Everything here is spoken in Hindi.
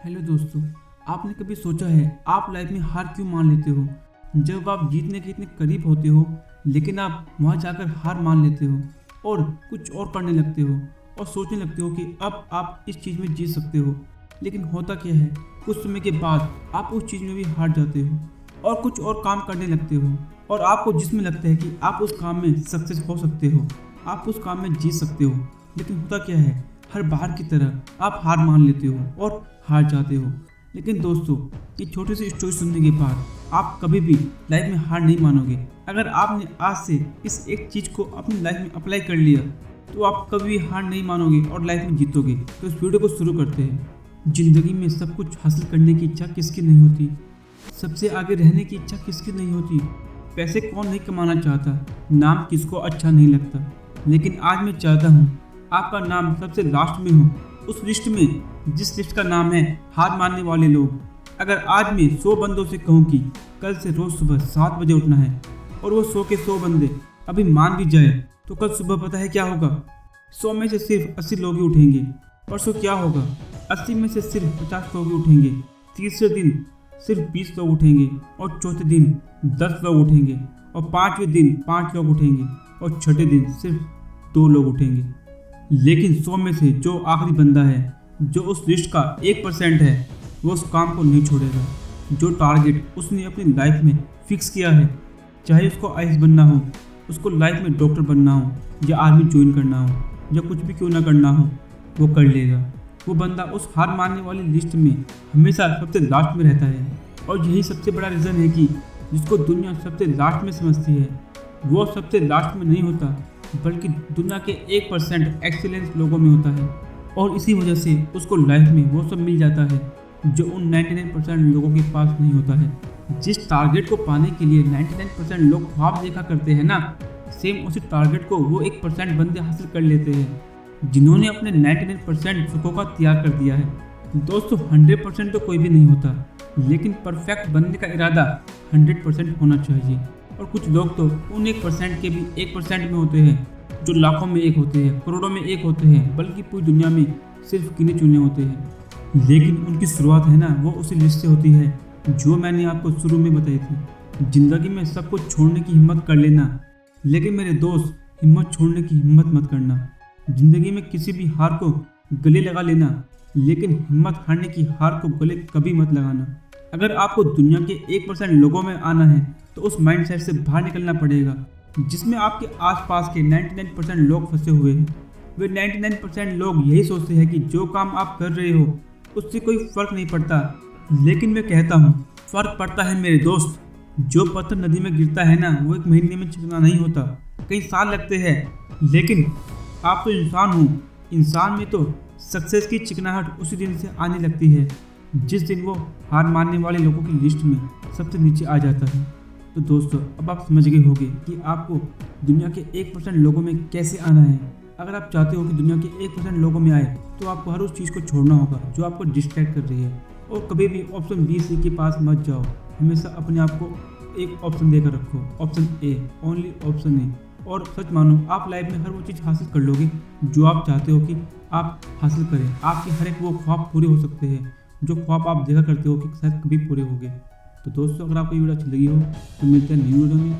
हेलो दोस्तों, आपने कभी सोचा है आप लाइफ में हार क्यों मान लेते हो? जब आप जीतने के इतने करीब होते हो लेकिन आप वहां जाकर हार मान लेते हो और कुछ और करने लगते हो और सोचने लगते हो कि अब आप इस चीज़ में जीत सकते हो। लेकिन होता क्या है, कुछ समय के बाद आप उस चीज़ में भी हार जाते हो और कुछ और काम करने लगते हो और आपको जिसमें लगता है कि आप उस काम में सक्सेस हो सकते हो, आप उस काम में जीत सकते हो। लेकिन होता क्या है, हर बार की तरह आप हार मान लेते हो और हार जाते हो। लेकिन दोस्तों, ये छोटी सी स्टोरी सुनने के बाद आप कभी भी लाइफ में हार नहीं मानोगे। अगर आपने आज से इस एक चीज़ को अपनी लाइफ में अप्लाई कर लिया तो आप कभी भी हार नहीं मानोगे और लाइफ में जीतोगे। तो इस वीडियो को शुरू करते हैं। जिंदगी में सब कुछ हासिल करने की इच्छा किसकी नहीं होती? सबसे आगे रहने की इच्छा किसकी नहीं होती? पैसे कौन नहीं कमाना चाहता? नाम किसको अच्छा नहीं लगता? लेकिन आज मैं चाहता हूँ आपका नाम सबसे लास्ट में हो, उस लिस्ट में जिस लिस्ट का नाम है हार मानने वाले लोग। अगर आज मैं 100 बंदों से कहूँ कि कल से रोज सुबह 7 बजे उठना है और वो 100 के 100 बंदे अभी मान भी जाए तो कल सुबह पता है क्या होगा? 100 में से सिर्फ 80 लोग ही उठेंगे। परसों क्या होगा? 80 में से सिर्फ 50 लोग ही उठेंगे। तीसरे दिन सिर्फ 20 लोग उठेंगे और चौथे दिन 10 लोग उठेंगे और पाँचवें दिन 5 लोग उठेंगे और छठे दिन सिर्फ 2 लोग उठेंगे। लेकिन 100 में से जो आखिरी बंदा है, जो उस लिस्ट का 1% है, वो उस काम को नहीं छोड़ेगा। जो टारगेट उसने अपनी लाइफ में फिक्स किया है, चाहे उसको आईएएस बनना हो, उसको लाइफ में डॉक्टर बनना हो या आर्मी ज्वाइन करना हो या कुछ भी क्यों ना करना हो, वो कर लेगा। वो बंदा उस हार मानने वाली लिस्ट में हमेशा सबसे लास्ट में रहता है। और यही सबसे बड़ा रीज़न है कि जिसको दुनिया सबसे लास्ट में समझती है, वो सबसे लास्ट में नहीं होता बल्कि दुनिया के 1% एक्सीलेंस लोगों में होता है। और इसी वजह से उसको लाइफ में वो सब मिल जाता है जो उन 99% लोगों के पास नहीं होता है। जिस टारगेट को पाने के लिए 99% लोग ख्वाब देखा करते हैं ना, सेम उसी टारगेट को वो 1% बंदे हासिल कर लेते हैं जिन्होंने अपने 99% सुखों का त्याग कर दिया है। दोस्तों, 100% तो कोई भी नहीं होता, लेकिन परफेक्ट बनने का इरादा 100% होना चाहिए। और कुछ लोग तो उन 1% के भी 1% में होते हैं, जो लाखों में एक होते हैं, करोड़ों में एक होते हैं, बल्कि पूरी दुनिया में सिर्फ गिने चुने होते हैं। लेकिन उनकी शुरुआत है ना, वो उसी लिस्ट से होती है जो मैंने आपको शुरू में बताई थी। जिंदगी में सब कुछ छोड़ने की हिम्मत कर लेना, लेकिन मेरे दोस्त, हिम्मत छोड़ने की हिम्मत मत करना। जिंदगी में किसी भी हार को गले लगा लेना, लेकिन हिम्मत हारने की हार को गले कभी मत लगाना। अगर आपको दुनिया के 1% लोगों में आना है तो उस माइंडसेट से बाहर निकलना पड़ेगा जिसमें आपके आसपास के 99% लोग फंसे हुए हैं। वे 99% लोग यही सोचते हैं कि जो काम आप कर रहे हो उससे कोई फर्क नहीं पड़ता। लेकिन मैं कहता हूँ, फर्क पड़ता है मेरे दोस्त। जो पत्थर नदी में गिरता है ना, वो 1 महीने में चिकना नहीं होता, कई साल लगते हैं। लेकिन आप तो इंसान हो, इंसान में तो सक्सेस की चिकनाहट उसी दिन से आने लगती है जिस दिन वो हार मानने वाले लोगों की लिस्ट में सबसे नीचे आ जाता है। तो दोस्तों, अब आप समझ गए होंगे कि आपको दुनिया के 1% लोगों में कैसे आना है। अगर आप चाहते हो कि दुनिया के 1% लोगों में आए तो आपको हर उस चीज़ को छोड़ना होगा जो आपको डिस्ट्रैक्ट कर रही है। और कभी भी ऑप्शन बी सी के पास मत जाओ। हमेशा अपने आप को एक ऑप्शन देकर रखो, option A, only option A. और सच मानो, आप लाइफ में हर वो चीज़ हासिल कर लोगे जो आप चाहते हो कि आप हासिल करें। आपके हर एक वो ख्वाब पूरे हो सकते हैं जो ख्वाब आप देखा करते हो कि शायद कभी पूरे होंगे। तो दोस्तों, अगर आपको ये वीडियो अच्छी लगी हो तो मिलते हैं नई वीडियो में।